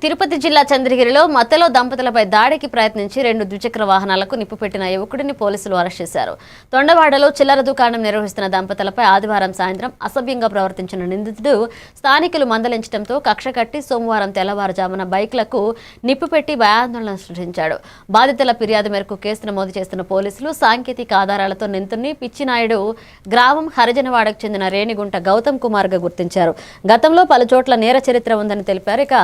తిరుపతి జిల్లా చంద్రగిరిలో మత్తలో దంపతులపై దాడికి ప్రయత్నించి 2 ద్విచక్ర వాహనాలకు నిప్పుపెట్టిన యువకుడిని పోలీసులు అరెస్ట్ చేశారు. తొండవాడలో చిల్లర దుకాణం నిర్వహిస్తున్న దంపతులపై ఆదివారం సాయంత్రం అసభ్యంగా ప్రవర్తించిన నిందితుడు స్థానికులు మందలించడంతో కక్ష కట్టి సోమవారం తెల్లవారుజామున బైక్లకు నిప్పుపెట్టి భయాందోళన సృష్టించాడు. బాధితుల ఫిర్యాదు మేరకు కేసు నమోదు చేస్తున్న పోలీసులు సాంకేతిక ఆధారాలతో నిందితుడిని పిచ్చినాయుడు గ్రామం హరిజనవాడకు చెందిన రేణిగుంట గౌతమ్ కుమార్గా గుర్తించారు. గతంలో పలు చోట్ల నేర చరిత్ర ఉందని తెలిపారు. ఇక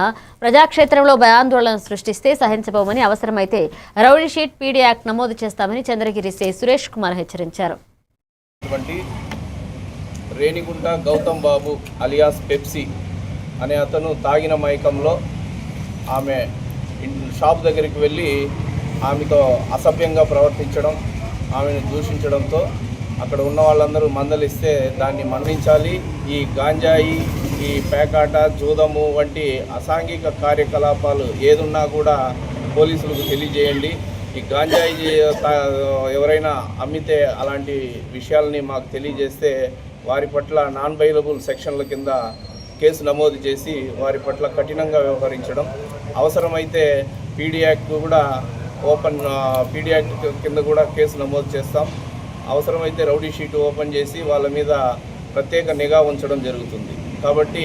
ప్రజాక్షేత్రంలో భయాందోళన సృష్టిస్తే సహించబోమని, అవసరమైతే రౌడీ షీట్ పీడీ యాక్ట్ నమోదు చేస్తామని చంద్రగిరి సీ సురేష్ కుమార్ హెచ్చరించారు. రేణిగుంట గౌతమ్ బాబు అలియాస్ పెప్సీ అనే అతను తాగిన మైకంలో ఆమె షాప్ దగ్గరికి వెళ్ళి ఆమెతో అసభ్యంగా ప్రవర్తించడం, ఆమెను దూషించడంతో అక్కడ ఉన్న వాళ్ళందరూ మందలిస్తే దాన్ని మన్నించాలి. ఈ గాంజాయి, ఈ పేకాట, జూదము వంటి అసాంఘిక కార్యకలాపాలు ఏదున్నా కూడా పోలీసులకు తెలియజేయండి. ఈ గాంజాయి ఎవరైనా అమ్మితే అలాంటి విషయాలని మాకు తెలియజేస్తే వారి పట్ల నాన్ బెయిలబుల్ సెక్షన్ల కింద కేసు నమోదు చేసి వారి పట్ల కఠినంగా వ్యవహరించడం, అవసరమైతే పీడీ యాక్ట్ కూడా పీడీ యాక్ట్ కింద కూడా కేసు నమోదు చేస్తాం. అవసరమైతే రౌడీ షీట్ ఓపెన్ చేసి వాళ్ళ మీద ప్రత్యేక నిఘా ఉంచడం జరుగుతుంది. కాబట్టి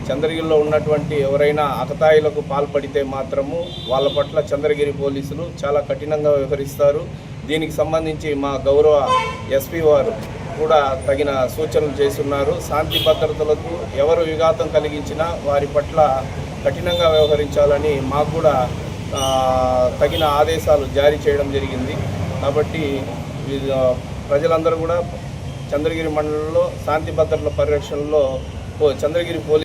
చంద్రగిరిలో ఉన్నటువంటి ఎవరైనా అకతాయిలకు పాల్పడితే మాత్రము వాళ్ళ పట్ల చంద్రగిరి పోలీసులు చాలా కఠినంగా వ్యవహరిస్తారు. దీనికి సంబంధించి మా గౌరవ ఎస్పీ వారు కూడా తగిన సూచనలు చేస్తున్నారు. శాంతి భద్రతలకు ఎవరు విఘాతం కలిగించినా వారి పట్ల కఠినంగా వ్యవహరించాలని మాకు కూడా తగిన ఆదేశాలు జారీ చేయడం జరిగింది. కాబట్టి ప్రజలందరూ కూడా చంద్రగిరి మండలంలో శాంతి భద్రతల పరిరక్షణలో చంద్రగిరి పోలీసు